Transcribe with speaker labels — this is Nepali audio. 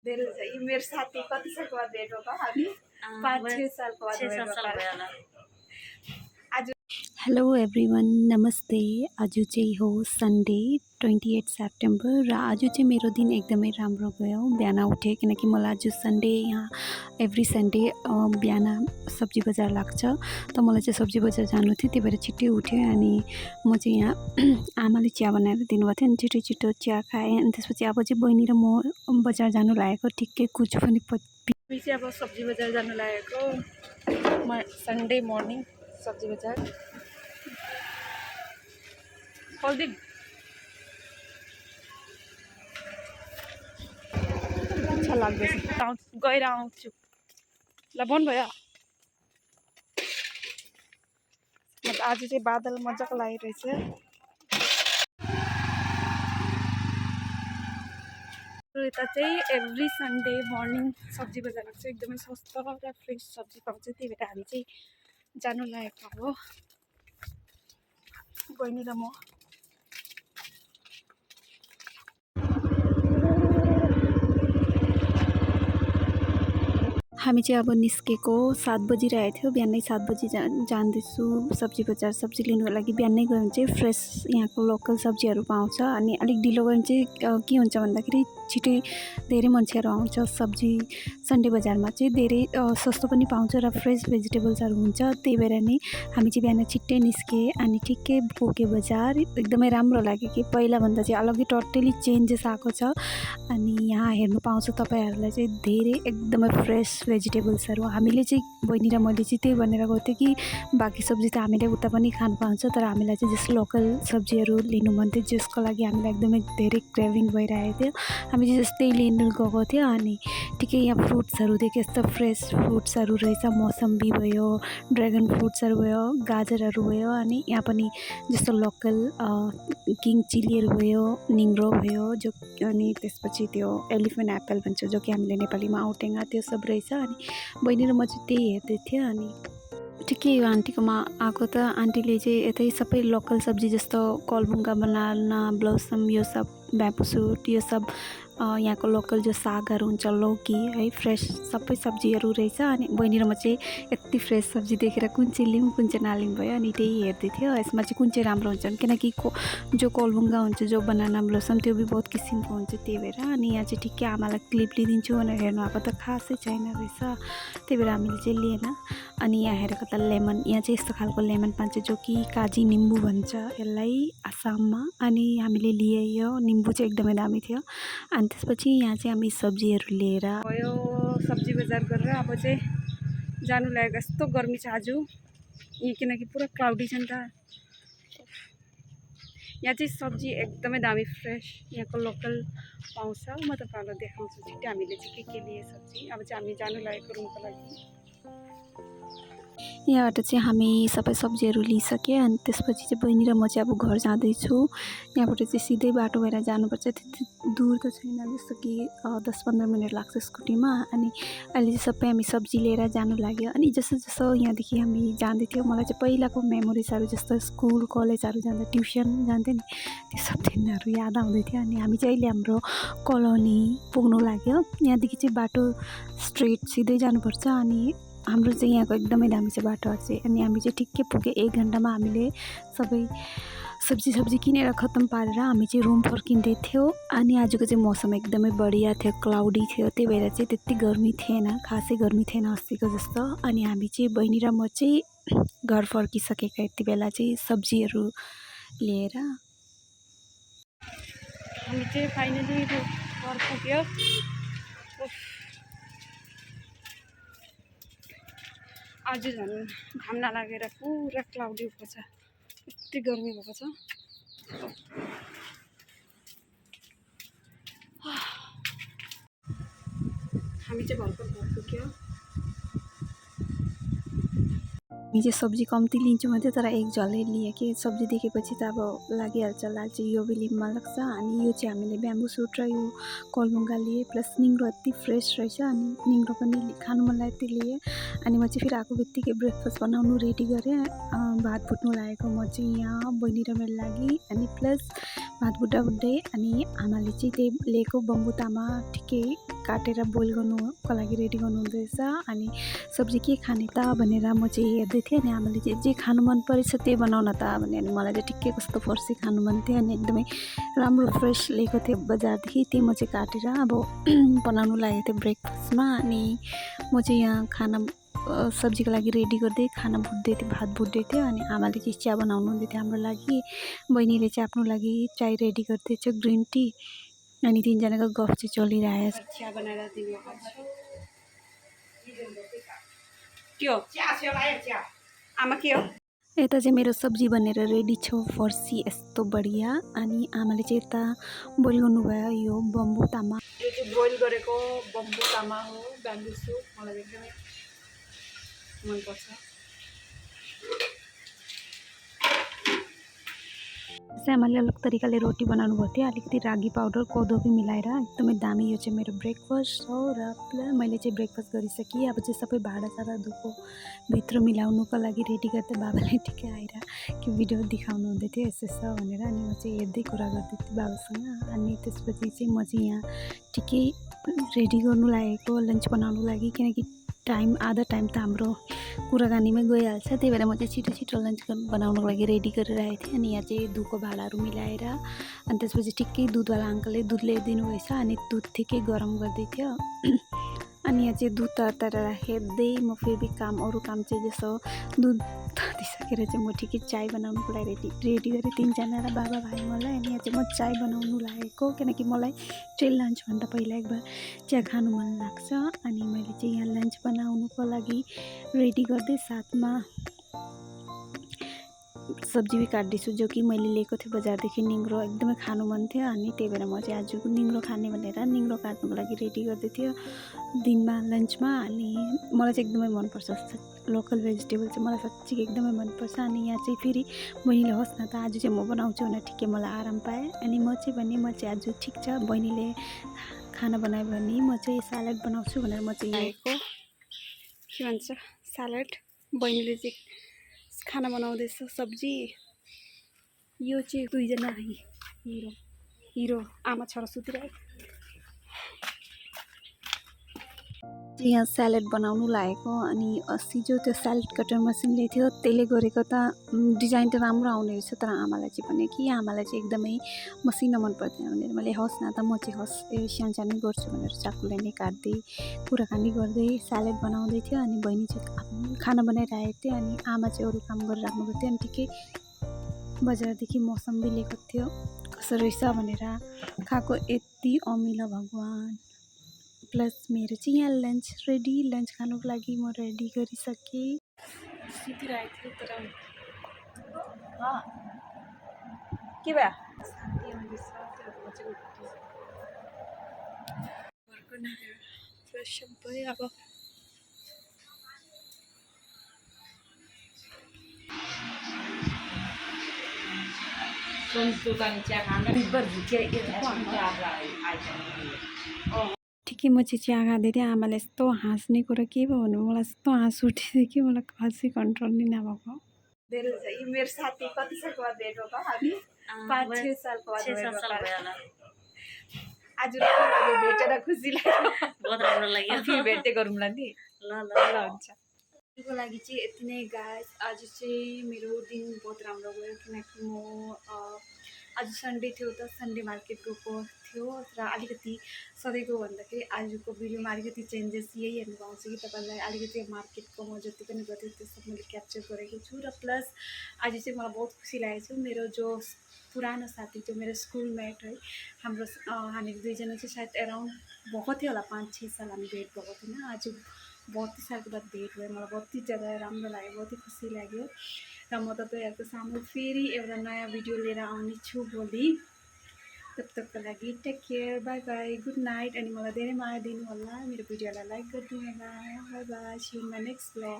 Speaker 1: मेरो चाहिँ मेरो साथी कति सालको बाद भेट भएको हामी 5-6 सालको बाद भेट भएको आज।
Speaker 2: हेलो एभ्रिवान, नमस्ते। आज चाहिँ हो सन्डे 28 सेप्टेम्बर र आज चाहिँ मेरो दिन एकदमै राम्रो गयो। बिहान उठेँ किनकि मलाई आज सन्डे यहाँ एभ्री सन्डे बिहान सब्जी बजार लाग्छ, त मलाई चाहिँ सब्जी बजार जानु थियो, त्यही भएर छिट्टै उठेँ। अनि म चाहिँ यहाँ आमाले चिया बनाएर दिनुभएको थियो, अनि छिटो छिटो चिया खाएँ। अनि त्यसपछि अब चाहिँ बहिनी र म बजार जानु लागेको, ठिक्कै कुछु पनि
Speaker 1: पछि अब सब्जी बजार जानु लागेको। सन्डे मर्निङ सब्जी बजार खोल्दिन अच्छा लाग्दैछ। गएर आउँछु ल, बन्द भयो। आज चाहिँ बादल मजाको लागिरहेछ। यता चाहिँ एभ्री सन्डे मर्निङ सब्जी बजार लाग्छ, एकदमै सस्तो र फ्रेस सब्जी पाउँछ, त्यही भएर हामी चाहिँ जानु लागेको हो बहिनी र म।
Speaker 2: हामी चाहिँ अब निस्केको 7 बजिरहेको थियो। बिहानै 7 बजी जाँदैछु सब्जी बजार सब्जी लिनुको लागि। बिहानै गयो भने चाहिँ फ्रेस यहाँको लोकल सब्जीहरू पाउँछ, अनि अलिक ढिलो गयो भने चाहिँ के हुन्छ भन्दाखेरि छिटै धेरै मान्छेहरू आउँछ। सब्जी सन्डे बजारमा चाहिँ धेरै सस्तो पनि पाउँछ र फ्रेस भेजिटेबल्सहरू हुन्छ, त्यही भएर नै हामी चाहिँ बिहान छिट्टै निस्केँ। अनि ठिक्कै पुगे बजार, एकदमै राम्रो लाग्यो कि पहिलाभन्दा चाहिँ अलग्गै टोटली चेन्जेस आएको छ। अनि यहाँ हेर्नु पाउँछ तपाईँहरूलाई चाहिँ धेरै एकदमै फ्रेस भेजिटेबल्सहरू। हामीले चाहिँ बहिनी र मैले चाहिँ त्यही भनेर गएको थियो कि बाँकी सब्जी त हामीले उता पनि खानु पाउँछ, तर हामीलाई चाहिँ जस्तो लोकल सब्जीहरू लिनु मन थियो, जसको लागि हामीलाई एकदमै धेरै क्रेभिङ भइरहेको थियो। हामी चाहिँ जस्तै लिनु गएको थियो। अनि ठिकै यहाँ फ्रुट्सहरू देख्यो, यस्तो फ्रेस फ्रुट्सहरू रहेछ। मौसम्बी भयो, ड्र्यागन फ्रुट्सहरू भयो, गाजरहरू भयो, अनि यहाँ पनि जस्तो लोकल किङ चिल्लीहरू भयो, निङ्ग्रो भयो, जो अनि त्यसपछि त्यो एलिफेन्ट एप्पल भन्छ, जो कि हामीले नेपालीमा औटेङ्गा, त्यो सब रहेछ। अनि बहिनी र म चाहिँ त्यही हेर्दै थियो। अनि ठिकै यो आन्टीकोमा आएको, त आन्टीले चाहिँ यतै सबै लोकल सब्जी जस्तो कलबुङ्गा, बनाना, ब्लसम, यो सब ब्याम्बू सुट, यो सब यहाँको लोकल जो सागहरू हुन्छ, लौकी है, फ्रेस सबै सब्जीहरू रहेछ। अनि बहिनी र म चाहिँ यति फ्रेस सब्जी देखेर कुन चाहिँ लिउँ कुन चाहिँ नलिउँ भयो। अनि त्यही हेर्दै थियो यसमा चाहिँ कुन चाहिँ राम्रो हुन्छ, किनकि जो कलबुङ्गा हुन्छ, जो बनाना ब्लसम, त्यो भी बहुत किसिमको हुन्छ, त्यही भएर। अनि यहाँ चाहिँ ठिकै आमालाई क्लिप लिइदिन्छु भनेर हेर्नु आएको, त खासै छैन रहेछ, त्यही भएर हामीले चाहिँ लिएन। अनि यहाँ हेरेको त लेमन, यहाँ चाहिँ यस्तो खालको लेमन पाउँछ, जो कि काजी निम्बु भन्छ यसलाई आसाममा। अनि हामीले लिए, यो निम्बु चाहिँ एकदमै दामी थियो। अनि त्यसपछि यहाँ चाहिँ हामी सब्जीहरू लिएर
Speaker 1: भयो सब्जी बजार गरेर अब चाहिँ जानु लागेको। यस्तो गर्मी छ आज यहाँ, किनकि पुरा क्लाउडी छ नि त। यहाँ चाहिँ सब्जी एकदमै दामी फ्रेस यहाँको लोकल पाउँछ। म तपाईँहरूलाई देखाउँछु छिट्टै हामीले चाहिँ के लिए सब्जी। अब चाहिँ हामी जानु लागेको रुमको लागि।
Speaker 2: यहाँबाट चाहिँ हामी सबै सब्जीहरू लिइसक्यो। अनि त्यसपछि चाहिँ बहिनी र म चाहिँ अब घर जाँदैछु। यहाँबाट चाहिँ सिधै बाटो भएर जानुपर्छ, त्यति दूर त छैन, जस्तो कि 10-15 मिनट लाग्छ स्कुटीमा। अनि अहिले चाहिँ सबै हामी सब्जी लिएर जानु लाग्यो। अनि जस्तो जस्तो यहाँदेखि हामी जाँदै थियो, मलाई चाहिँ पहिलाको मेमोरिजहरू जस्तो स्कुल कलेजहरू जाँदा ट्युसन जान्थ्यो नि, त्यो सब दिनहरू याद आउँदै थियो। अनि हामी चाहिँ अहिले हाम्रो कलोनी पुग्नु लाग्यो। यहाँदेखि चाहिँ बाटो स्ट्रेट सिधै जानुपर्छ। अनि हाम्रो चाहिँ यहाँको एकदमै दामी छ बाटोहरू चाहिँ। अनि हामी चाहिँ ठिक्कै पुग्यो, 1 घन्टामा हामीले सबै सब्जी किनेर खत्तम पारेर हामी चाहिँ रुम फर्किँदै थियो। अनि आजको चाहिँ मौसम एकदमै बढिया थियो, क्लाउडी थियो, त्यही भएर चाहिँ त्यति गर्मी थिएन, खासै गर्मी थिएन अस्तिको जस्तो। अनि हामी चाहिँ बहिनी र म चाहिँ घर फर्किसकेका यति बेला चाहिँ सब्जीहरू लिएर।
Speaker 1: हामी चाहिँ फाइनली घर पुग्यो। आज झन् घाम नलागेर पुरा क्लाउडी भएको छ, यति गर्मी भएको छ। हामी चाहिँ भर्खर घर पुग्यो।
Speaker 2: हामी चाहिँ सब्जी कम्ती लिन्छौँ भन्थ्यो, तर एक झलै लिए कि सब्जी देखेपछि त अब लागिहाल्छ, लाल चाहिँ यो भी लिन मन लाग्छ। अनि यो चाहिँ हामीले ब्याम्बू सुट र यो कलबुङ्गा लिए, प्लस निङ्ग्रो यति फ्रेस रहेछ। अनि निङ्ग्रो पनि खानु मन लाग्यो, त्यो लिए। अनि म चाहिँ फेरि आएको बित्तिकै ब्रेकफास्ट बनाउनु रेडी गरेँ। भात फुट्नु लागेको म चाहिँ यहाँ बहिनी र मेरो लागि। अनि प्लस भात फुट्दा फुट्दै अनि आमाले चाहिँ त्यही लिएको बम्बु तामा ठिकै काटेर बोइल गर्नुको लागि रेडी गर्नुहुँदैछ। अनि सब्जी के खाने त भनेर म चाहिँ हेर्दै थिएँ अनि आमाले चाहिँ जे खानु मन परेछ त्यही बनाउन त भने अनि मलाई चाहिँ ठिकै कस्तो फर्सी खानु मन थियो अनि एकदमै राम्रो फ्रेस लिएको थियो बजारदेखि, त्यही म चाहिँ काटेर अब बनाउनु लागेको थिएँ ब्रेकफास्टमा। अनि म चाहिँ यहाँ खाना सब्जीको लागि रेडी गर्दै खाना भुट्दै थिएँ, भात भुट्दै थियो अनि आमाले चाहिँ चिया बनाउनु हुँदै थियो हाम्रो लागि। बहिनीले चाहिँ आफ्नो लागि चाय रेडी गर्दैछ, ग्रिन टी। अनि तिनजनाको गफ चाहिँ चलिरहेछ।
Speaker 1: चिया बनाएर दिनुपर्छ। के हो आमा, के हो?
Speaker 2: यता चाहिँ मेरो सब्जी बनेर रेडी छ, फर्सी यस्तो बढिया। अनि आमाले चाहिँ यता बोइल गर्नुभयो यो बम्बु तामा।
Speaker 1: यो चाहिँ बोइल गरेको बम्बु तामा हो, ब्याम्बू सुप। मलाई एकदमै मनपर्छ।
Speaker 2: चाहिँ आमाले अलग तरिकाले रोटी बनाउनु भएको थियो, अलिकति रागी पाउडर कोदो पनि मिलाएर एकदमै दामी। यो चाहिँ मेरो ब्रेकफास्ट हो र मैले चाहिँ ब्रेकफास्ट गरिसकेँ। अब चाहिँ सबै भाँडासाँडा धोएको भित्र मिलाउनुको लागि रेडी गर्दै बाबाले ठिकै आएर कि भिडियो देखाउनु हुँदै थियो यसो छ भनेर। अनि म चाहिँ हेर्दै कुरा गर्दै थिएँ बाबासँग। अनि त्यसपछि चाहिँ म चाहिँ यहाँ ठिकै रेडी गर्नु लागेको लन्च बनाउनु लागि, किनकि टाइम आधा टाइम त हाम्रो कुराकानीमै गइहाल्छ, त्यही भएर म चाहिँ छिटो छिटो लन्च बनाउनुको लागि रेडी गरिरहेको थिएँ। अनि यहाँ चाहिँ दुधको भाँडाहरू मिलाएर अनि त्यसपछि ठिकै दुधवाला अङ्कलले दुध ल्याइदिनु भएछ अनि दुध ठिकै गरम गर्दै थियो। अनि यहाँ चाहिँ दुध तताएर राख्दै म फेरि अरू काम चाहिँ जस्तो दुध ततिसकेर चाहिँ म ठिकै चाय बनाउनुको लागि रेडी गरेँ तिनजना र बाबा भाइ मलाई। अनि यहाँ चाहिँ म चाय बनाउनु लागेको, किनकि मलाई चाहिँ लन्चभन्दा पहिला एकबार चिया खानु मन लाग्छ। अनि मैले चाहिँ यहाँ लन्च बनाउनुको लागि रेडी गर्दै साथमा सब्जी भी काट्दैछु, जो कि मैले लिएको थिएँ बजारदेखि निङ्ग्रो। एकदमै खानु मन थियो अनि त्यही भएर म चाहिँ आज निङ्ग्रो खाने भनेर निङ्ग्रो काट्नुको लागि रेडी गर्दै थियो दिनमा लन्चमा। अनि मलाई चाहिँ एकदमै मनपर्छ लोकल भेजिटेबल चाहिँ, मलाई साँच्चै एकदमै मनपर्छ। अनि यहाँ चाहिँ फेरि बहिनीले होस् न त आज चाहिँ म बनाउँछु भनेर ठिकै मलाई आराम पाएँ। अनि म चाहिँ आज ठिक छ बहिनीले खाना बनायो भने म चाहिँ सलाद बनाउँछु भनेर म चाहिँ यहीँको
Speaker 1: के भन्छ सलाद। बहिनीले चाहिँ खाना बनाउँदैछ सब्जी। यो चाहिँ दुईजना हिरो आमा छोरा सुतिरहेको।
Speaker 2: यहाँ सलाद बनाउनु लागेको। अनि अस्ति जो त्यो सलाद कटर मसिनले थियो त्यसले गरेको त डिजाइन त राम्रो आउने रहेछ, तर आमालाई चाहिँ भने कि आमालाई चाहिँ एकदमै मसिनो मन पर्दैन भनेर मैले होस् न त म चाहिँ होस् यो सानो गर्छु भनेर चाकुले नै काट्दै कुराकानी गर्दै सलाद बनाउँदै थियो। अनि बहिनी चाहिँ खाना बनाइरहेको थियो अनि आमा चाहिँ अरू काम गरिराख्नु भएको थियो। अनि ठिकै बजारदेखि मौसम्बी ल्याएको थियो, कसो रहेछ भनेर खाएको, यति अमिलो भगवान्। प्लस मेरो चाहिँ यहाँ लन्च रेडी, लन्च खानुको लागि म रेडी गरिसकेँ।
Speaker 1: सुतिरहेको थियो तर के भयो शान्ति आउँदैछ तर म चाहिँ उठ्छु। घरको नागेर फ्रेस भयो। अब
Speaker 2: ठिकै म चाहिँ चिया खाँदै थिएँ, आमाले यस्तो हाँस्ने कुरा के भयो भने मलाई यस्तो हाँस उठ्यो कि मलाई हाँसी कन्ट्रोल नै नभएको।
Speaker 1: मेरो साथी कति सालको बाद भेट भएको हामी 5-6 सालको बाद आज भेटेर खुसी लाग्यो, बहुत राम्रो लाग्यो। फेरि भेट्दै गरौँला नि। ल हुन्छ। को लागि चाहिँ यति नै गाइस। आज चाहिँ मेरो दिन बहुत राम्रो गयो, किनकि म आज सन्डे थियो त सन्डे मार्केट गएको थियो र अलिकति सधैँको भन्दाखेरि आजको भिडियोमा अलिकति चेन्जेस यही हेर्नु पाउँछु कि तपाईँलाई अलिकति मार्केटको म जति पनि गर्थेँ त्यो सब मैले क्याप्चर गरेको छु। र प्लस आज चाहिँ मलाई बहुत खुसी लागेको छ, मेरो जो पुरानो साथी जो मेरो स्कुलमेट है, हामी दुईजना चाहिँ सायद एराउन्ड भएको थियो होला 5-6 साल हामी भेट भएको थिएन। आज 32 सालको बाद भेट भयो, मलाई बहुत ही ज़्यादा राम्रो लाग्यो, बहुत ही खुसी लाग्यो। र म तपाईँहरूको सामु फेरि एउटा नयाँ भिडियो लिएर आउने छु भोलि। तब तकको लागि take care, bye bye, good night. अनि मलाई धेरै माया दिनु होला, मेरो भिडियोलाई लाइक गरिदिनु होला। Bye bye, see you in my next blog.